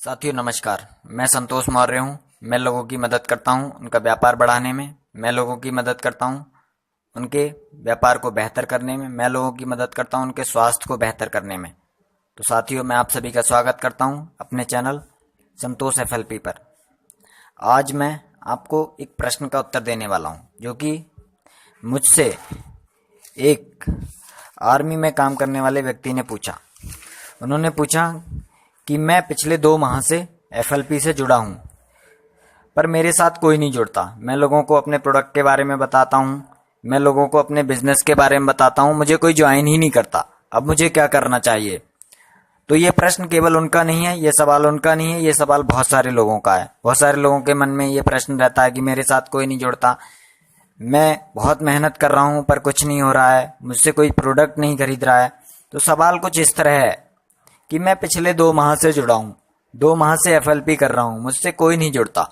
साथियों नमस्कार। मैं संतोष मौर्य हूँ। मैं लोगों की मदद करता हूँ उनका व्यापार बढ़ाने में। मैं लोगों की मदद करता हूँ उनके व्यापार को बेहतर करने में। मैं लोगों की मदद करता हूँ उनके स्वास्थ्य को बेहतर करने में। तो साथियों, मैं आप सभी का स्वागत करता हूँ अपने चैनल संतोष FLP पर। आज मैं आपको एक प्रश्न का उत्तर देने वाला हूँ जो कि मुझसे एक आर्मी में काम करने वाले व्यक्ति ने पूछा। उन्होंने पूछा कि मैं पिछले 2 माह से FLP से जुड़ा हूँ, पर मेरे साथ कोई नहीं जुड़ता। मैं लोगों को अपने प्रोडक्ट के बारे में बताता हूँ, मैं लोगों को अपने बिजनेस के बारे में बताता हूँ, मुझे कोई ज्वाइन ही नहीं करता। अब मुझे क्या करना चाहिए? तो ये प्रश्न केवल उनका नहीं है, ये सवाल उनका नहीं है, ये सवाल बहुत सारे लोगों का है। बहुत सारे लोगों के मन में ये प्रश्न रहता है कि मेरे साथ कोई नहीं जुड़ता, मैं बहुत मेहनत कर रहा हूँ पर कुछ नहीं हो रहा है, मुझसे कोई प्रोडक्ट नहीं खरीद रहा है। तो सवाल कुछ इस तरह है कि मैं पिछले 2 माह से जुड़ा हूँ, 2 माह से FLP कर रहा हूँ, मुझसे कोई नहीं जुड़ता।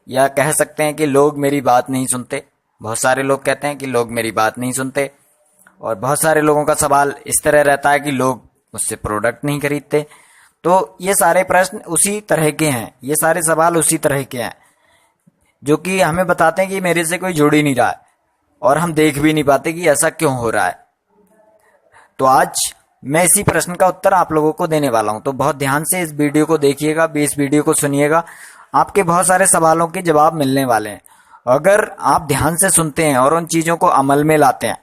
या कह सकते हैं कि लोग मेरी बात नहीं सुनते। बहुत सारे लोग कहते हैं कि लोग मेरी बात नहीं सुनते। और बहुत सारे लोगों का सवाल इस तरह रहता है कि लोग मुझसे प्रोडक्ट नहीं खरीदते। तो ये सारे प्रश्न उसी तरह के हैं, ये सारे सवाल उसी तरह के हैं जो कि हमें बताते हैं कि मेरे से कोई जुड़ ही नहीं रहा है और हम देख भी नहीं पाते कि ऐसा क्यों हो रहा है। तो आज मैं इसी प्रश्न का उत्तर आप लोगों को देने वाला हूं। तो बहुत ध्यान से इस वीडियो को देखिएगा, इस वीडियो को सुनिएगा। आपके बहुत सारे सवालों के जवाब मिलने वाले हैं। अगर आप ध्यान से सुनते हैं और उन चीजों को अमल में लाते हैं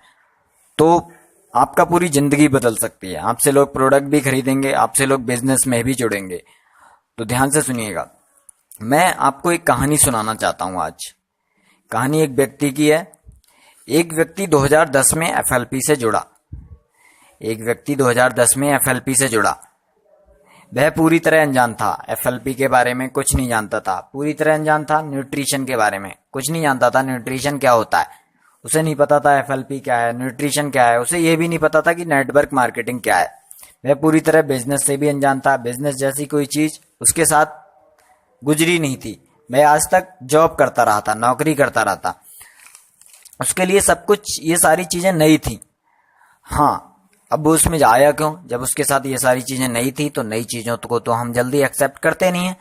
तो आपका पूरी जिंदगी बदल सकती है। आपसे लोग प्रोडक्ट भी खरीदेंगे, आपसे लोग बिजनेस में भी जुड़ेंगे। तो ध्यान से सुनिएगा। मैं आपको एक कहानी सुनाना चाहता हूं आज। कहानी एक व्यक्ति की है। एक व्यक्ति 2010 में FLP से जुड़ा। एक व्यक्ति 2010 में FLP से जुड़ा। वह पूरी तरह अनजान था, FLP के बारे में कुछ नहीं जानता था, पूरी तरह अनजान था। न्यूट्रिशन के बारे में कुछ नहीं जानता था, न्यूट्रिशन क्या होता है उसे नहीं पता था, FLP क्या है, न्यूट्रिशन क्या है उसे यह भी नहीं पता था कि नेटवर्क मार्केटिंग क्या है। वह पूरी तरह बिजनेस से भी अनजान था। बिजनेस जैसी कोई चीज उसके साथ गुजरी नहीं थी। वह आज तक जॉब करता रहा था, नौकरी करता रहा था। उसके लिए सब कुछ, ये सारी चीजें नई थी। हाँ, अब वो उसमें आया क्यों? जब उसके साथ ये सारी चीजें नई थी तो नई चीजों को तो हम जल्दी एक्सेप्ट करते नहीं है।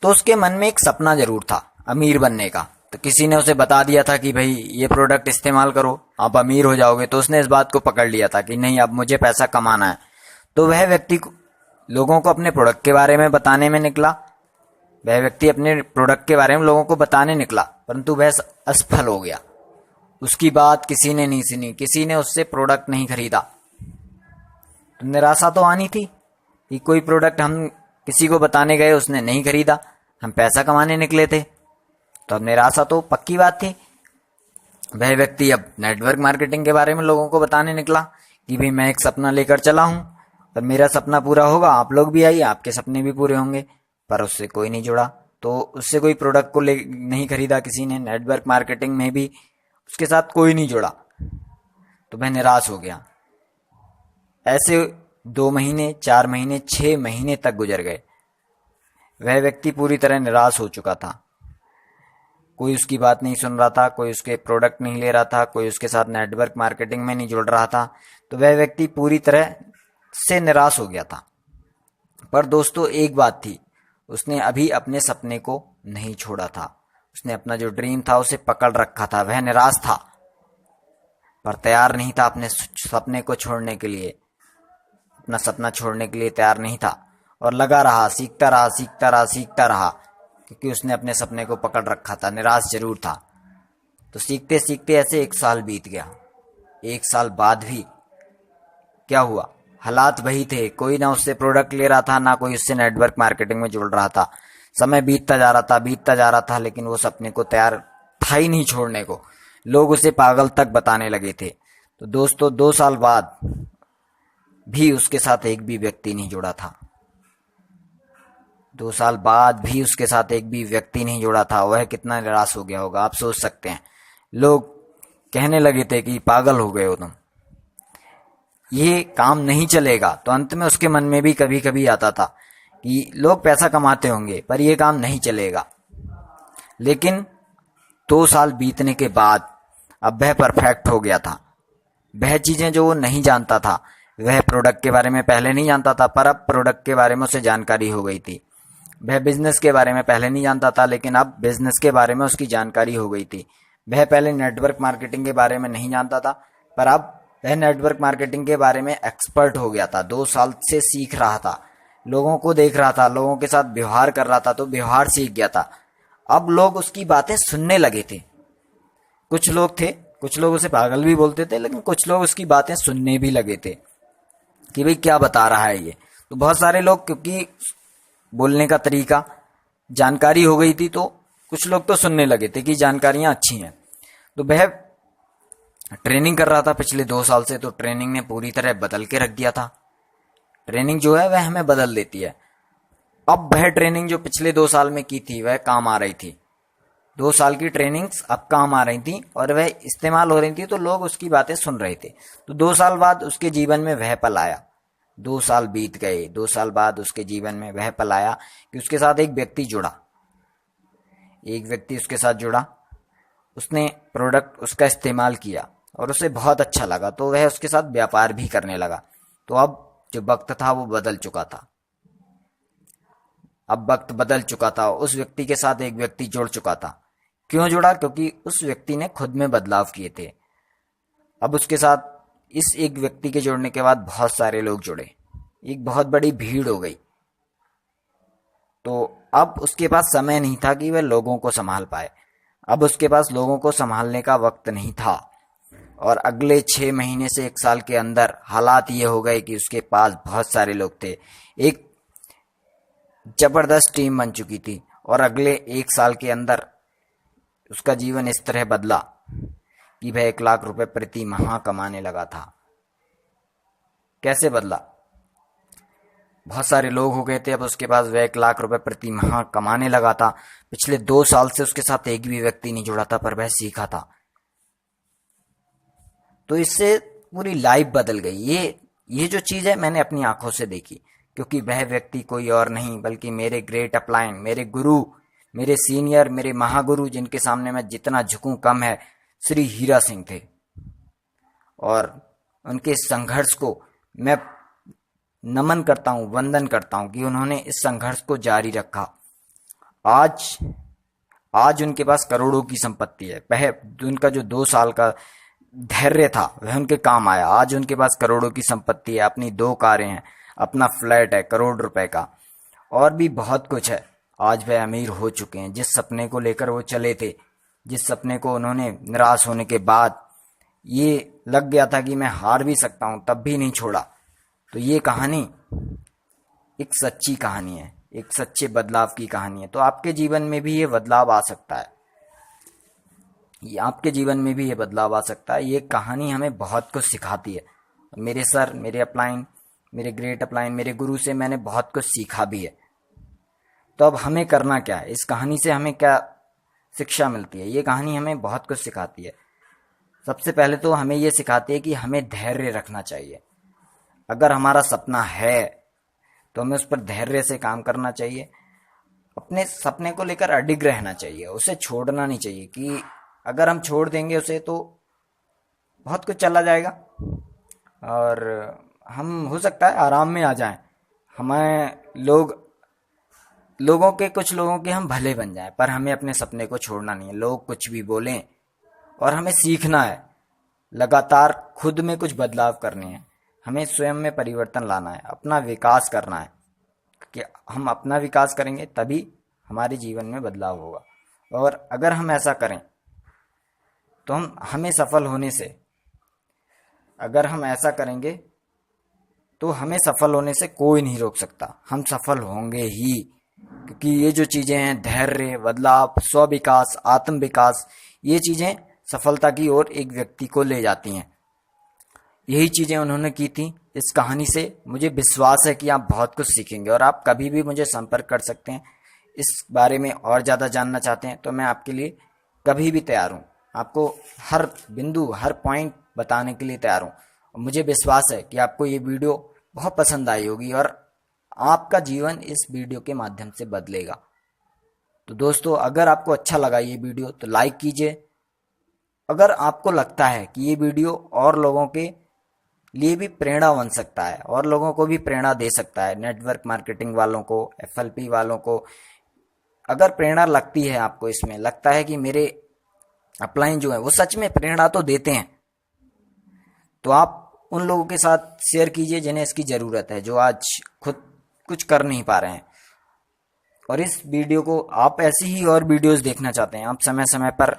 तो उसके मन में एक सपना जरूर था, अमीर बनने का। तो किसी ने उसे बता दिया था कि भाई ये प्रोडक्ट इस्तेमाल करो, आप अमीर हो जाओगे। तो उसने इस बात को पकड़ लिया था कि नहीं, अब मुझे पैसा कमाना है। तो वह व्यक्ति लोगों को अपने प्रोडक्ट के बारे में बताने में निकला। वह व्यक्ति अपने प्रोडक्ट के बारे में लोगों को बताने निकला, परंतु वह असफल हो गया। उसकी बात किसी ने नहीं सुनी, किसी ने उससे प्रोडक्ट नहीं खरीदा। तो निराशा तो आनी थी कि कोई प्रोडक्ट हम किसी को बताने गए, उसने नहीं खरीदा, हम पैसा कमाने निकले थे। तो अब निराशा तो पक्की बात थी। वह व्यक्ति अब नेटवर्क मार्केटिंग के बारे में लोगों को बताने निकला कि भाई मैं एक सपना लेकर चला हूं, पर मेरा सपना पूरा होगा, आप लोग भी आइए, आपके सपने भी पूरे होंगे। पर उससे कोई नहीं जुड़ा। तो उससे कोई प्रोडक्ट को नहीं खरीदा किसी ने। नेटवर्क मार्केटिंग में भी उसके साथ कोई नहीं जुड़ा। तो वह निराश हो गया। ऐसे 2 महीने, 4 महीने, 6 महीने तक गुजर गए। वह व्यक्ति पूरी तरह निराश हो चुका था। कोई उसकी बात नहीं सुन रहा था, कोई उसके प्रोडक्ट नहीं ले रहा था, कोई उसके साथ नेटवर्क मार्केटिंग में नहीं जुड़ रहा था। तो वह व्यक्ति पूरी तरह से निराश हो गया था। पर दोस्तों, एक बात थी, उसने अभी अपने सपने को नहीं छोड़ा था। उसने अपना जो ड्रीम था उसे पकड़ रखा था। वह निराश था पर तैयार नहीं था अपने सपने को छोड़ने के लिए, अपना सपना छोड़ने के लिए तैयार नहीं था। और लगा रहा, सीखता रहा, सीखता रहा, सीखता रहा, क्योंकि उसने अपने सपने को पकड़ रखा था। निराश जरूर था। तो सीखते सीखते ऐसे 1 साल बीत गया। 1 साल बाद भी क्या हुआ? हालात वही थे। कोई ना उससे प्रोडक्ट ले रहा था, ना कोई उससे नेटवर्क मार्केटिंग में जुड़ रहा था। समय बीतता जा रहा था, बीतता जा रहा था, लेकिन वो सपने को तैयार था ही नहीं छोड़ने को। लोग उसे पागल तक बताने लगे थे। तो दोस्तों, 2 साल बाद भी उसके साथ एक भी व्यक्ति नहीं जुड़ा था। 2 साल बाद भी उसके साथ एक भी व्यक्ति नहीं जुड़ा था। वह कितना निराश हो गया होगा, आप सोच सकते हैं। लोग कहने लगे थे कि पागल हो गए हो तुम, ये काम नहीं चलेगा। तो अंत में उसके मन में भी कभी कभी आता था कि लोग पैसा कमाते होंगे पर यह काम नहीं चलेगा। लेकिन 2 साल बीतने के बाद अब वह परफेक्ट हो गया था। वह चीजें जो वो नहीं जानता था, वह प्रोडक्ट के बारे में पहले नहीं जानता था, पर अब प्रोडक्ट के बारे में उसे जानकारी हो गई थी। वह बिजनेस के बारे में पहले नहीं जानता था, लेकिन अब बिजनेस के बारे में उसकी जानकारी हो गई थी। वह पहले नेटवर्क मार्केटिंग के बारे में नहीं जानता था, पर अब वह नेटवर्क मार्केटिंग के बारे में एक्सपर्ट हो गया था। 2 साल से सीख रहा था, लोगों को देख रहा था, लोगों के साथ व्यवहार कर रहा था, तो व्यवहार सीख गया था। अब लोग उसकी बातें सुनने लगे थे। कुछ लोग थे, कुछ लोग उसे पागल भी बोलते थे, लेकिन कुछ लोग उसकी बातें सुनने भी लगे थे कि भाई क्या बता रहा है ये। तो बहुत सारे लोग, क्योंकि बोलने का तरीका, जानकारी हो गई थी, तो कुछ लोग तो सुनने लगे थे कि जानकारियां अच्छी हैं। तो वह ट्रेनिंग कर रहा था पिछले 2 साल से, तो ट्रेनिंग ने पूरी तरह बदल के रख दिया था। ट्रेनिंग जो है वह हमें बदल देती है। अब वह ट्रेनिंग जो पिछले 2 साल में की थी वह काम आ रही थी। 2 साल की ट्रेनिंग्स अब काम आ रही थी और वह इस्तेमाल हो रही थी, तो लोग उसकी बातें सुन रहे थे। तो 2 साल बाद उसके जीवन में वह पल आया। 2 साल बीत गए, 2 साल बाद उसके जीवन में वह पल आया कि उसके साथ एक व्यक्ति जुड़ा। एक व्यक्ति उसके साथ जुड़ा, उसने प्रोडक्ट उसका इस्तेमाल किया और उसे बहुत अच्छा लगा, तो वह उसके साथ व्यापार भी करने लगा। तो अब जो वक्त था वो बदल चुका था। अब वक्त बदल चुका था, उस व्यक्ति के साथ एक व्यक्ति जुड़ चुका था। क्यों जुड़ा? क्योंकि उस व्यक्ति ने खुद में बदलाव किए थे। अब उसके साथ इस एक व्यक्ति के जुड़ने के बाद बहुत सारे लोग जुड़े, एक बहुत बड़ी भीड़ हो गई। तो अब उसके पास समय नहीं था कि वह लोगों को संभाल पाए। अब उसके पास लोगों को संभालने का वक्त नहीं था। और अगले 6 महीने से 1 साल के अंदर हालात ये हो गए कि उसके पास बहुत सारे लोग थे, एक जबरदस्त टीम बन चुकी थी। और अगले 1 साल के अंदर उसका जीवन इस तरह बदला कि वह 1 लाख रुपए प्रति माह कमाने लगा था। कैसे बदला? बहुत सारे लोग हो गए थे, अब उसके पास वह 1 लाख रुपए प्रति माह कमाने लगा था। पिछले 2 साल से उसके साथ एक भी व्यक्ति नहीं जुड़ा था, पर वह सीखा था। तो इससे पूरी लाइफ बदल गई। ये जो चीज है मैंने अपनी आंखों से देखी, क्योंकि वह व्यक्ति कोई और नहीं बल्कि मेरे ग्रेट अपलाइन, मेरे गुरु, मेरे सीनियर, मेरे महागुरु, जिनके सामने मैं जितना झुकूं कम है, श्री हीरा सिंह थे। और उनके संघर्ष को मैं नमन करता हूं, वंदन करता हूं कि उन्होंने इस संघर्ष को जारी रखा। आज उनके पास करोड़ों की संपत्ति है। वह उनका जो 2 साल का धैर्य था वह उनके काम आया। आज उनके पास करोड़ों की संपत्ति है, अपनी 2 कारें हैं, अपना फ्लैट है करोड़ रुपए का, और भी बहुत कुछ है। आज वह अमीर हो चुके हैं। जिस सपने को लेकर वो चले थे, जिस सपने को उन्होंने निराश होने के बाद ये लग गया था कि मैं हार भी सकता हूं, तब भी नहीं छोड़ा। तो ये कहानी एक सच्ची कहानी है, एक सच्चे बदलाव की कहानी है। तो आपके जीवन में भी ये बदलाव आ सकता है, आपके जीवन में भी ये बदलाव आ सकता है। ये कहानी हमें बहुत कुछ सिखाती है। मेरे सर, मेरे अपलाइन, मेरे ग्रेट अपलाइन, मेरे गुरु से मैंने बहुत कुछ सीखा भी है। तो अब हमें करना क्या है? इस कहानी से हमें क्या शिक्षा मिलती है? ये कहानी हमें बहुत कुछ सिखाती है। सबसे पहले तो हमें ये सिखाती है कि हमें धैर्य रखना चाहिए। अगर हमारा सपना है तो हमें उस पर धैर्य से काम करना चाहिए। अपने सपने को लेकर अडिग रहना चाहिए, उसे छोड़ना नहीं चाहिए। कि अगर हम छोड़ देंगे उसे तो बहुत कुछ चला जाएगा और हम हो सकता है आराम में आ जाएं। हमें कुछ लोगों के हम भले बन जाएं, पर हमें अपने सपने को छोड़ना नहीं है। लोग कुछ भी बोलें, और हमें सीखना है, लगातार खुद में कुछ बदलाव करने हैं। हमें स्वयं में परिवर्तन लाना है, अपना विकास करना है। कि हम अपना विकास करेंगे तभी हमारे जीवन में बदलाव होगा। और अगर हम ऐसा करें तो हमें सफल होने से, अगर हम ऐसा करेंगे तो हमें सफल होने से कोई नहीं रोक सकता। हम सफल होंगे ही, क्योंकि ये जो चीजें हैं, धैर्य, बदलाव, स्व विकास, आत्म विकास, ये चीजें सफलता की ओर एक व्यक्ति को ले जाती हैं। यही चीजें उन्होंने की थी। इस कहानी से मुझे विश्वास है कि आप बहुत कुछ सीखेंगे। और आप कभी भी मुझे संपर्क कर सकते हैं। इस बारे में और ज्यादा जानना चाहते हैं तो मैं आपके लिए कभी भी तैयार हूं। आपको हर बिंदु, हर पॉइंट बताने के लिए तैयार हूं। मुझे विश्वास है कि आपको ये वीडियो बहुत पसंद आई होगी और आपका जीवन इस वीडियो के माध्यम से बदलेगा। तो दोस्तों, अगर आपको अच्छा लगा ये वीडियो तो लाइक कीजिए। अगर आपको लगता है कि ये वीडियो और लोगों के लिए भी प्रेरणा बन सकता है और लोगों को भी प्रेरणा दे सकता है। नेटवर्क मार्केटिंग वालों को, FLP वालों को अगर प्रेरणा लगती है, आपको इसमें लगता है कि मेरे अपलाइन जो है वो सच में प्रेरणा तो देते हैं, तो आप उन लोगों के साथ शेयर कीजिए जिन्हें इसकी ज़रूरत है, जो आज खुद कुछ कर नहीं पा रहे हैं। और इस वीडियो को आप ऐसी ही और वीडियोस देखना चाहते हैं, आप समय समय पर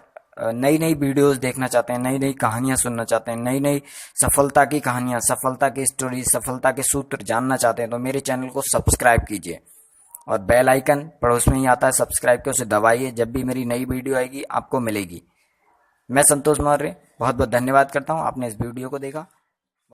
नई नई वीडियोस देखना चाहते हैं, नई नई कहानियां सुनना चाहते हैं, नई नई सफलता की कहानियां, सफलता की स्टोरी, सफलता के सूत्र जानना चाहते हैं, तो मेरे चैनल को सब्सक्राइब कीजिए और बेल आइकन पड़ोस में ही आता है सब्सक्राइब के, उसे दबाइए। जब भी मेरी नई वीडियो आएगी आपको मिलेगी। मैं संतोष मौर्य बहुत बहुत धन्यवाद करता हूँ, आपने इस वीडियो को देखा।